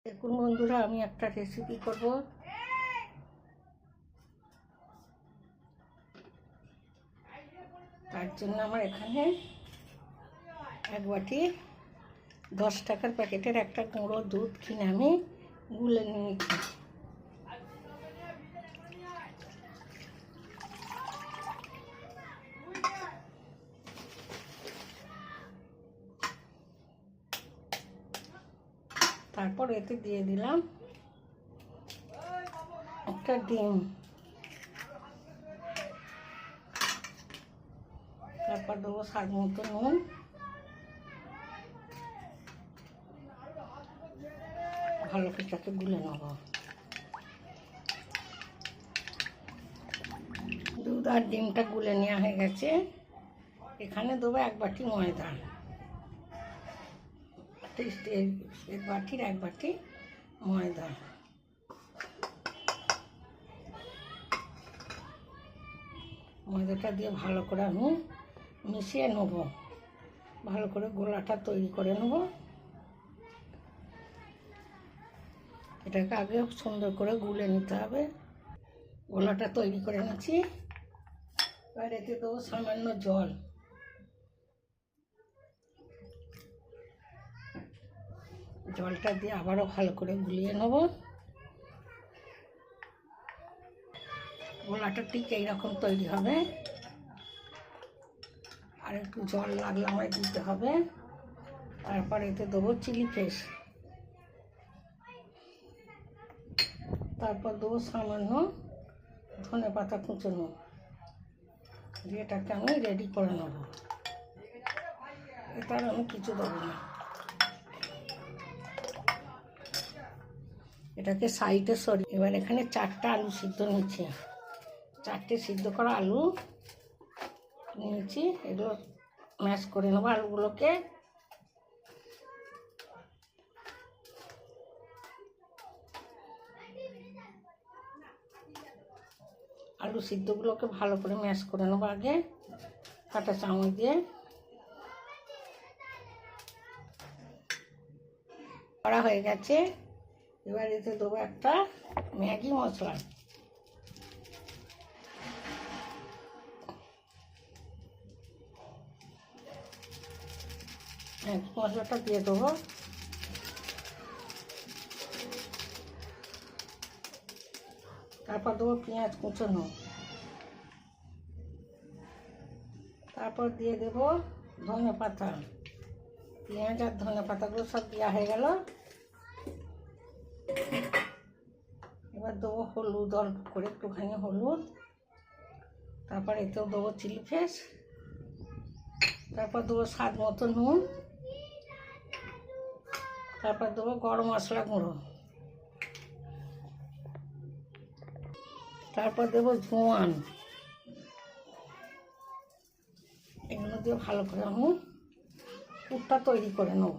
দেখুন বন্ধুরা, আমি একটা রেসিপি করব। তার জন্য আমার এখানে এক বাটি 10 টাকার প্যাকেটের একটা গুঁড়ো দুধ কিনে আমি গুলে নিয়েছি। তারপর এতে দিয়ে দিলাম একটা ডিম, তারপর দেবো স্বাদ মতো নুন, ভালো করে তাকে গুলে নেব। দুধ আর ডিমটা গুলে নেওয়া হয়ে গেছে। এখানে দেবো এক বাটি ময়দা, এক বাটির এক বাটি ময়দা। ময়দাটা দিয়ে ভালো করে আমি মিশিয়ে নেব, ভালো করে গোলাটা তৈরি করে নেব। এটাকে আগে সুন্দর করে গুলে নিতে হবে। গোলাটা তৈরি করে নিচ্ছি। এবার এতে দেবো সামান্য জল। জলটা দিয়ে আবারও ভালো করে গুলিয়ে নেব। গোলাটা ঠিক এইরকম তৈরি হবে। আর একটু জল লাগলে আমায় দিতে হবে। তারপর এতে দেবো চিলি ফ্লেক্স, তারপর দেবো সামান্য ধনেপাতা কুচনো, দিয়ে এটাকে আমি রেডি করে নেব। এটা আর আমি কিছু দেবো না। এটাকে সাইডে সরি। এবার এখানে 4টা আলু সিদ্ধ নিচ্ছি। 4টে সিদ্ধ করা আলু নিয়েছি। এগুলো ম্যাশ করে নেবো আলুগুলোকে। আলু সিদ্ধগুলোকে ভালো করে ম্যাশ করে নেবো আগে কাঁটা চামচ দিয়ে। করা হয়ে গেছে। এবার এতে দেবো একটা ম্যাগি মশলা। ম্যাগি মশলাটা দিয়ে দেবো। তারপর দেবো পেঁয়াজ কুচনো। তারপর দিয়ে দেবো ধনে পাতা। পেঁয়াজ আর ধনে পাতাগুলো সব দেওয়া হয়ে গেল। এবার দেবো হলুদ, অল্প করে একটুখানি হলুদ। তারপর এতেও দেবো চিলি ফ্লেক্স। তারপর দেবো স্বাদ মতো নুন। তারপর দেবো গরম মশলা গুঁড়ো। তারপর দেবো জোয়ান। এগুলো দিয়ে ভালো করে আমি পুরটা তৈরি করে নেব।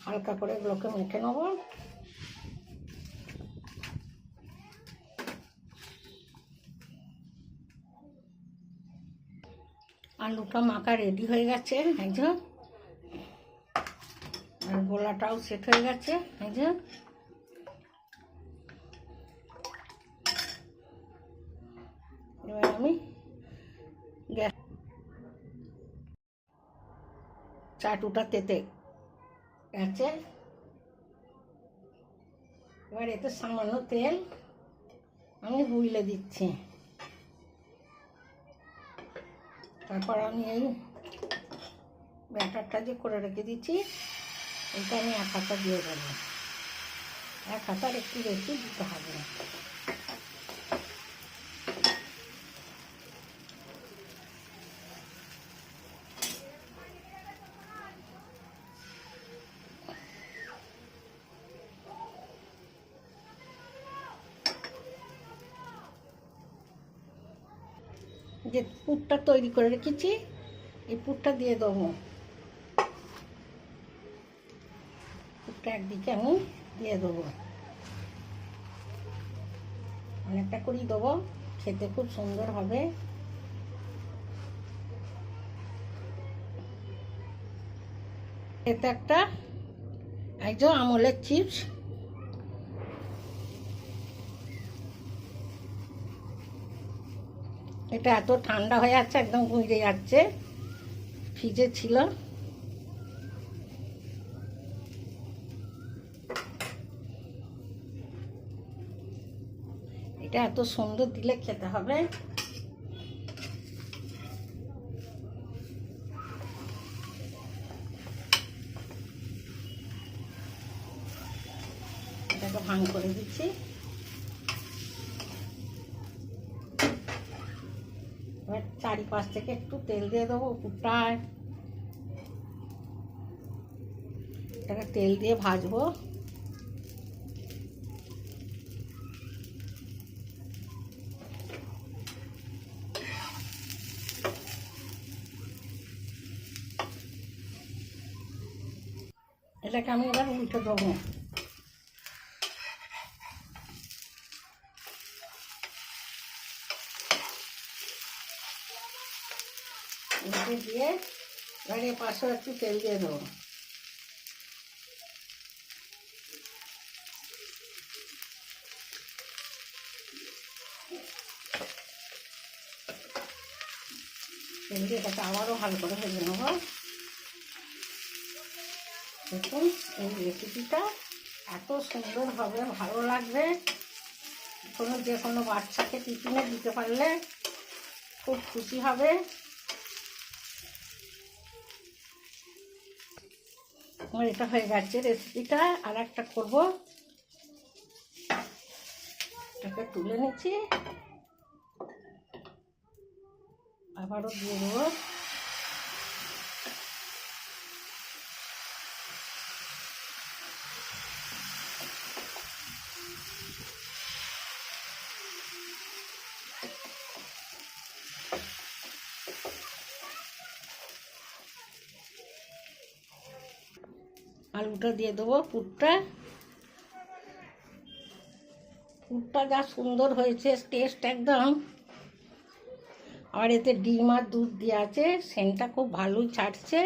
হালকা করে এগুলোকে মেখে নেব। আলুটা মাখা রেডি হয়ে গেছে। এই যে আর গোলাটাও সেট হয়ে গেছে। এই যে এবার আমি গ্যাস চাটুটা তেতে গেছে। এবার এতে সামান্য তেল আমি বুইলে দিচ্ছি। তারপর আমি এই ব্যাটারটা যে করে রেখে দিচ্ছি এটা আমি এক হাতা দিয়ে দেবো। এক হাতার একটু বেশি দিতে হবে। যে পুরটা তৈরি করে রেখেছি এই পুরটা দিয়ে দেবো। পুরটা একদিকে আমি দিয়ে দেবো। অনেকটা করেই দেবো, খেতে খুব সুন্দর হবে। এতে একটা এই যে আমলের চিপস, এটা এত ঠান্ডা হয়ে যাচ্ছে, একদম গুঁড়ে যাচ্ছে, ফ্রিজে ছিল। এটা এত সুন্দর দিলে খেতে হবে। এটাকে ভাঙ করে দিচ্ছি। এবার চারিপাশ থেকে একটু তেল দিয়ে দেবো উপরটায়, এটাকে তেল দিয়ে ভাজবো। এটাকে আমি এবার উল্টে দেবো। উল্টে দিয়ে এবার এর পাশেও একটু তেল দিয়ে দেবো। তেল দিয়ে এটাকে আবারও ভালো করে ভেজে নেব। দেখুন এই রেসিপিটা এত সুন্দর হবে, ভালো লাগবে। যে কোনো বাচ্চাকে টিফিনে দিতে পারলে খুব খুশি হবে। আমার এটা হয়ে গেছে রেসিপিটা। আর একটা করবো, এটাকে তুলে নিচ্ছি, আবারও দিয়ে দেবো। আলুটা দিয়ে দেবো, পুরটা যা সুন্দর হয়েছে, টেস্ট একদম। আর এতে ডিম আর দুধ দেওয়া আছে, সেন্টটা খুব ভালোই ছাড়ছে।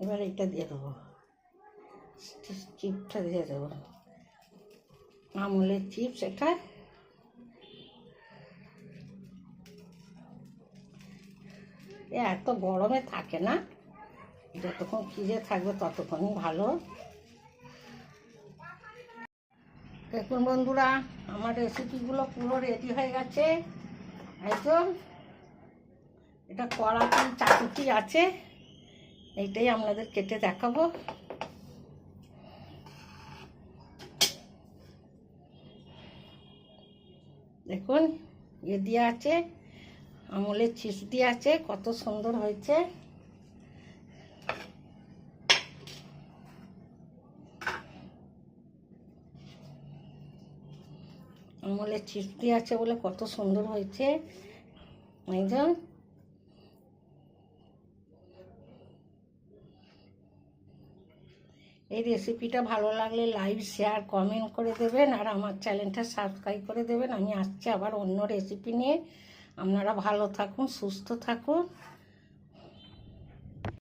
এবার এটা দিয়ে দেবো, চিপসটা দিয়ে দেবো, আমলের চিপস। এটা এত গরমে থাকে না, যতক্ষণ ফ্রিজে থাকবে ততক্ষণই ভালো। দেখুন বন্ধুরা, আমার রেসিপিগুলো পুরো রেডি হয়ে গেছে। একদম এটা কড়াটি চাটুটি আছে, এইটাই আপনাদের কেটে দেখাবো। দেখুন দিয়ে আছে, আমলের চিপস দিয়ে আছে, কত সুন্দর হয়েছে। আমলের চিপস দিয়ে আছে বলে কত সুন্দর হয়েছে। একদম এই রেসিপিটা ভালো লাগলে লাইক, শেয়ার, কমেন্ট করে দেবেন। আর আমার চ্যানেলটা সাবস্ক্রাইব করে দেবেন। আমি আসছি আবার অন্য রেসিপি নিয়ে। আপনারা ভালো থাকুন, সুস্থ থাকুন।